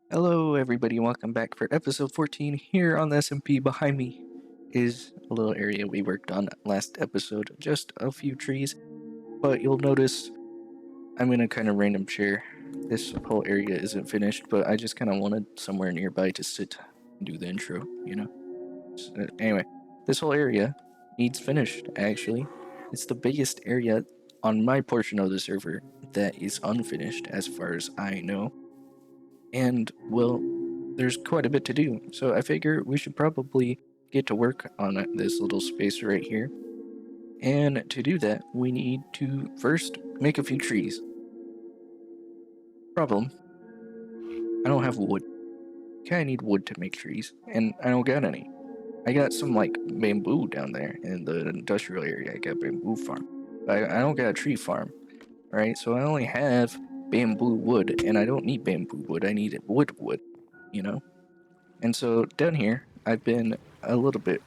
Hello everybody, welcome back for episode 14 here on the SMP. Behind me is a little area we worked on last episode, just a few trees, but you'll notice I'm in a kind of random chair. This whole area isn't finished, but I just kind of wanted somewhere nearby to sit and do the intro. Anyway, this whole area needs finished, actually. It's the biggest area on my portion of the server that is unfinished as far as I know. And, well, there's quite a bit to do, so I figure we should probably get to work on this little space right here. And to do that, we need to first make a few trees. Problem, I don't have wood. Kinda need wood to make trees, and I don't got any. I got some, like, bamboo down there in the industrial area. I got bamboo farm. But I don't got a tree farm, right? So I only have bamboo wood, and I don't need bamboo wood. I need wood, you know? And so down here, I've been a little bit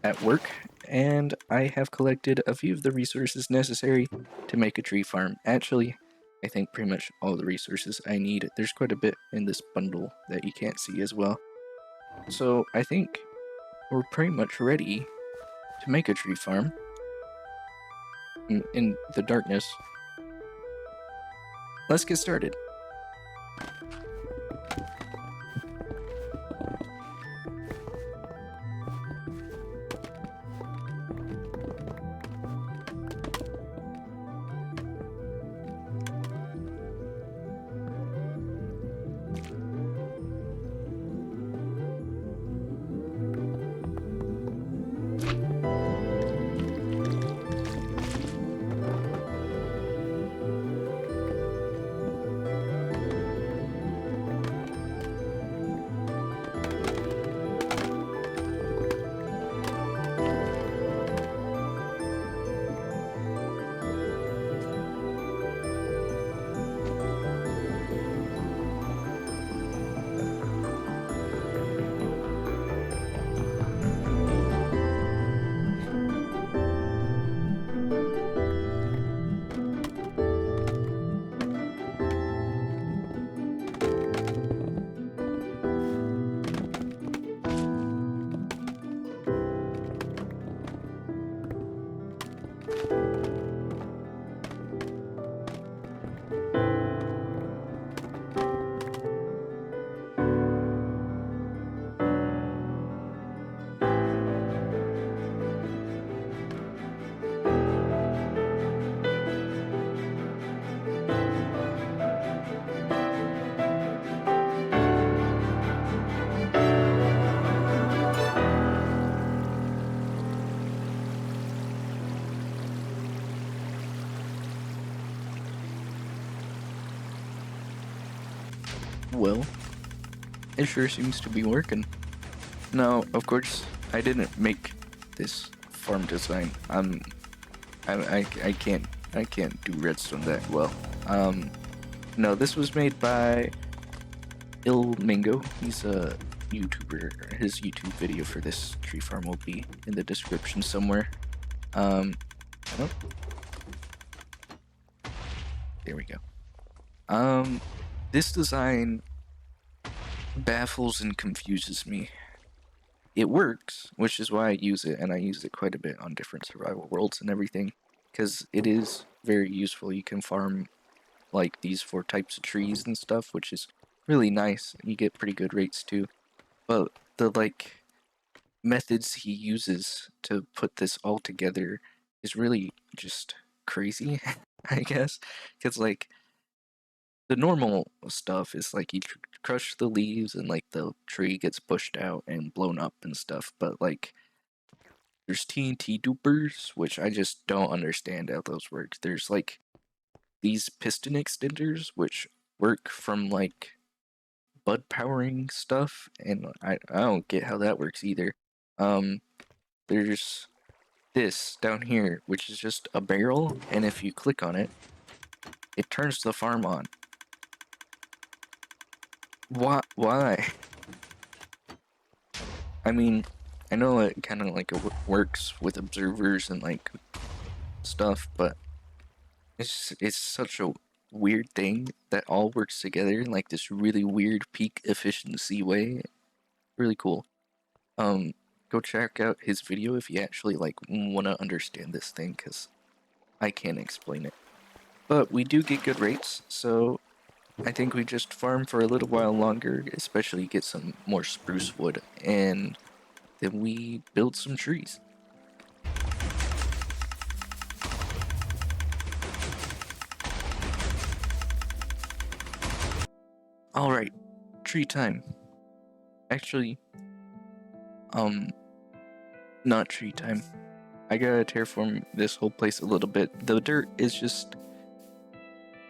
at work, and I have collected a few of the resources necessary to make a tree farm. Actually, I think pretty much all the resources I need. There's quite a bit in this bundle that you can't see as well. So I think we're pretty much ready to make a tree farm in the darkness. Let's get started. Well, it sure seems to be working. Now, of course, I didn't make this farm design. I can't do redstone that well. No, this was made by Il Mingo. He's a YouTuber. His YouTube video for this tree farm will be in the description somewhere. I don't. There we go. This design baffles and confuses me. It works, which is why I use it, and I use it quite a bit on different survival worlds and everything, because it is very useful. You can farm, like, these 4 types of trees and stuff, which is really nice. You get pretty good rates, too. But the, like, methods he uses to put this all together is really just crazy, I guess, because, like, the normal stuff is like you crush the leaves and like the tree gets pushed out and blown up and stuff, but like there's TNT dupers, which I just don't understand how those work. There's like these piston extenders which work from like bud powering stuff, and I don't get how that works either. There's this down here, which is just a barrel, and if you click on it, it turns the farm on. Why? I mean, I know it kind of like works with observers and like stuff, but it's such a weird thing that all works together in like this really weird peak efficiency way. Really cool. Go check out his video if you actually like want to understand this thing, because I can't explain it. But we do get good rates, so I think we just farm for a little while longer, especially get some more spruce wood, and then we build some trees. Alright, tree time. Actually, not tree time. I gotta terraform this whole place a little bit. The dirt is just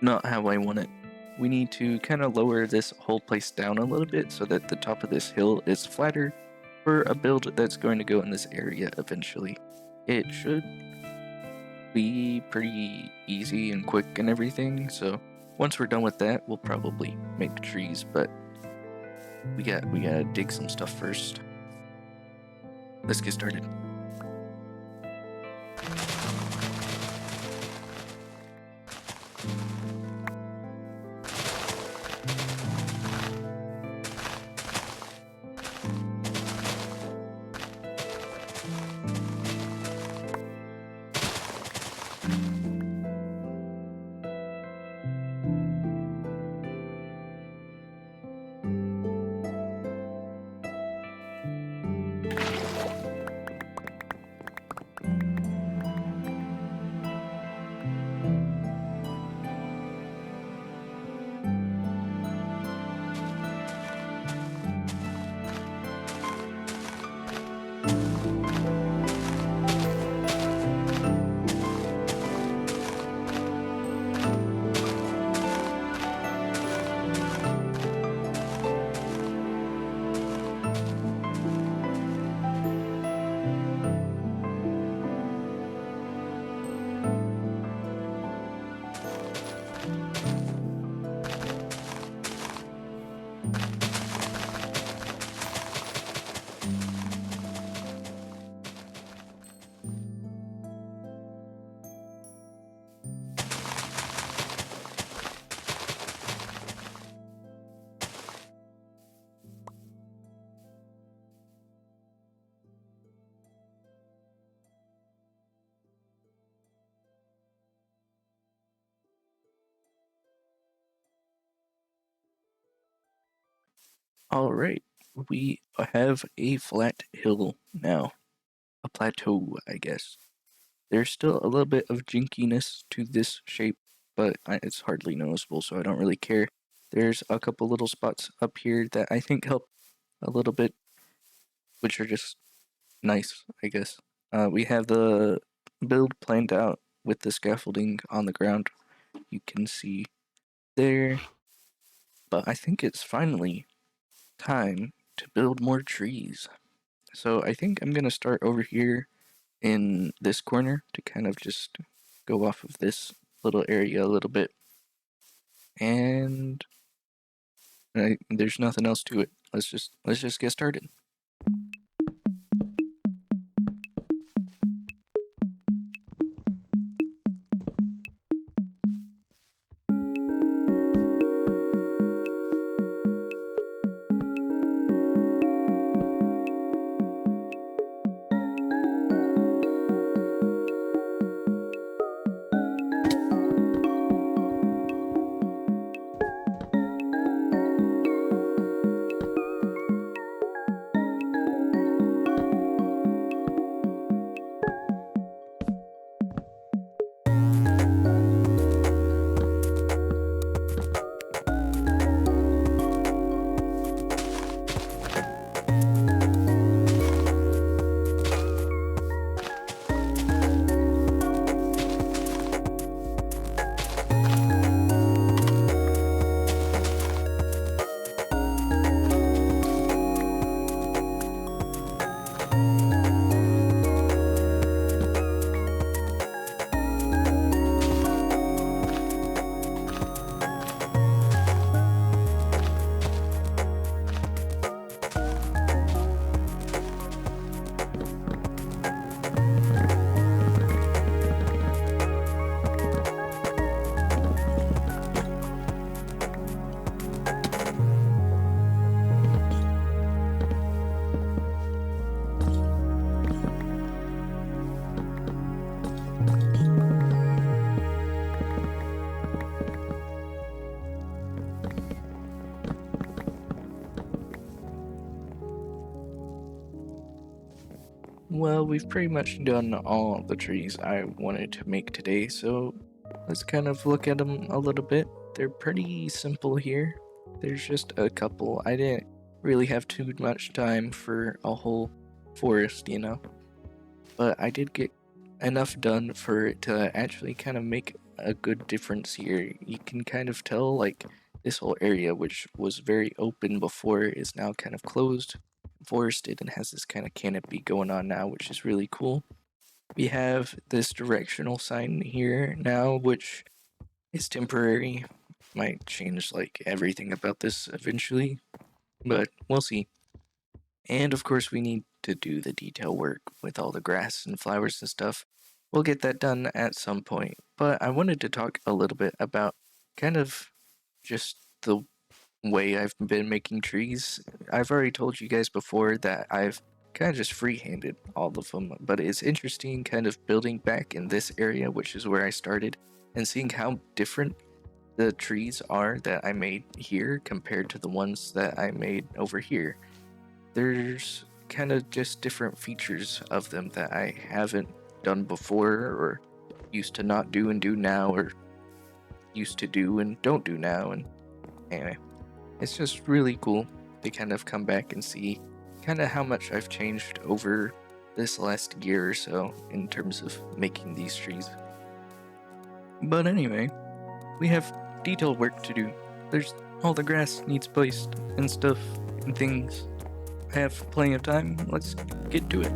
not how I want it. We need to kind of lower this whole place down a little bit so that the top of this hill is flatter for a build that's going to go in this area eventually. It should be pretty easy and quick and everything, so once we're done with that, we'll probably make trees, but we gotta dig some stuff first. Let's get started. Alright, we have a flat hill now. A plateau, I guess. There's still a little bit of jinkiness to this shape, but it's hardly noticeable, so I don't really care. There's a couple little spots up here that I think help a little bit, which are just nice, I guess. We have the build planned out with the scaffolding on the ground. You can see there, but I think it's finally time to build more trees. So I think I'm gonna start over here in this corner to kind of just go off of this little area a little bit. And there's nothing else to it. Let's just get started. Well, we've pretty much done all the trees I wanted to make today, so let's kind of look at them a little bit. They're pretty simple here. There's just a couple. I didn't really have too much time for a whole forest, but I did get enough done for it to actually kind of make a good difference here. You can kind of tell, like, this whole area, which was very open before, is now kind of closed, forested, and has this kind of canopy going on now, which is really cool. We have this directional sign here now, which is temporary. Might change, like, everything about this eventually, but we'll see. And of course, we need to do the detail work with all the grass and flowers and stuff. We'll get that done at some point. But I wanted to talk a little bit about kind of just the way I've been making trees. I've already told you guys before that I've kind of just free-handed all of them, but it's interesting kind of building back in this area, which is where I started, and seeing how different the trees are that I made here compared to the ones that I made over here. There's kind of just different features of them that I haven't done before, or used to not do and do now, or used to do and don't do now. And anyway, it's just really cool to kind of come back and see kind of how much I've changed over this last year or so in terms of making these trees. But anyway, we have detail work to do. There's all the grass needs placed and stuff and things. I have plenty of time. Let's get to it.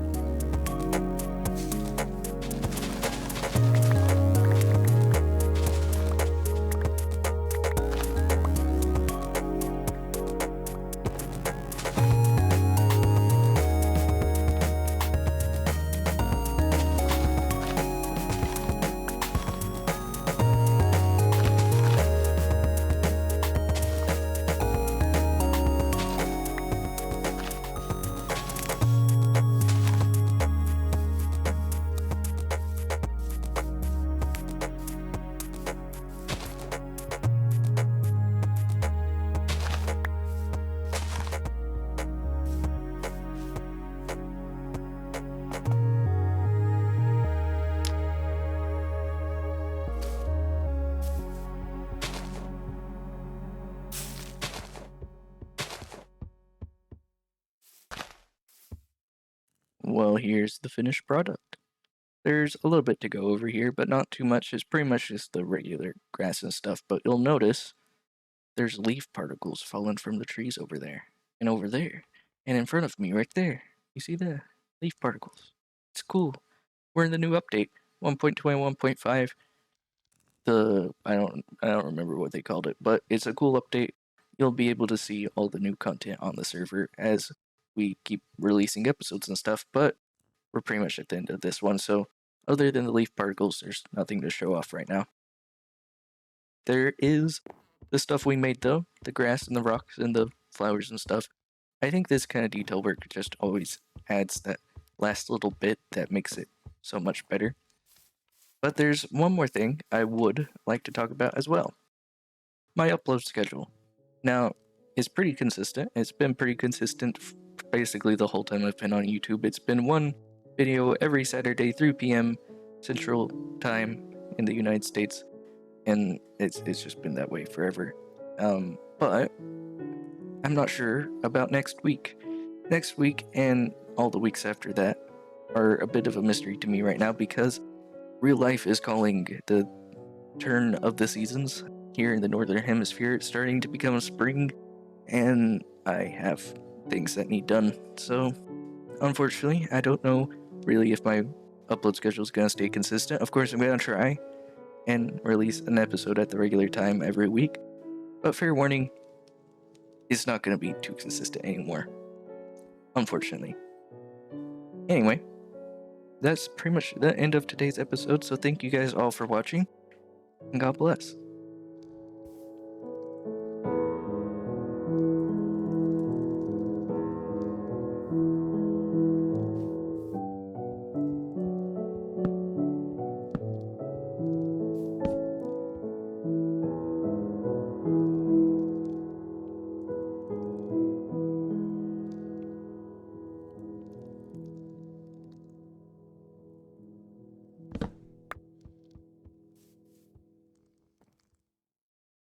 Well, here's the finished product. There's a little bit to go over here, but not too much. It's pretty much just the regular grass and stuff, but you'll notice there's leaf particles falling from the trees over there, and over there, and in front of me right there. You see the leaf particles? It's cool. We're in the new update, 1.21.5. I don't remember what they called it, but it's a cool update. You'll be able to see all the new content on the server as we keep releasing episodes and stuff, but we're pretty much at the end of this one, so other than the leaf particles, there's nothing to show off right now. There is the stuff we made though, the grass and the rocks and the flowers and stuff. I think this kind of detail work just always adds that last little bit that makes it so much better. But there's one more thing I would like to talk about as well. My upload schedule. Now, it's pretty consistent. It's been pretty consistent basically the whole time I've been on YouTube. It's been one video every Saturday, 3 p.m. Central Time in the United States, and it's just been that way forever. But I'm not sure about next week. Next week and all the weeks after that are a bit of a mystery to me right now because real life is calling the turn of the seasons here in the Northern Hemisphere. It's starting to become spring, and I have things that need done. So, unfortunately, I don't know really if my upload schedule is going to stay consistent. Of course, I'm going to try and release an episode at the regular time every week, but fair warning, it's not going to be too consistent anymore, unfortunately. Anyway, that's pretty much the end of today's episode, so thank you guys all for watching, and God bless.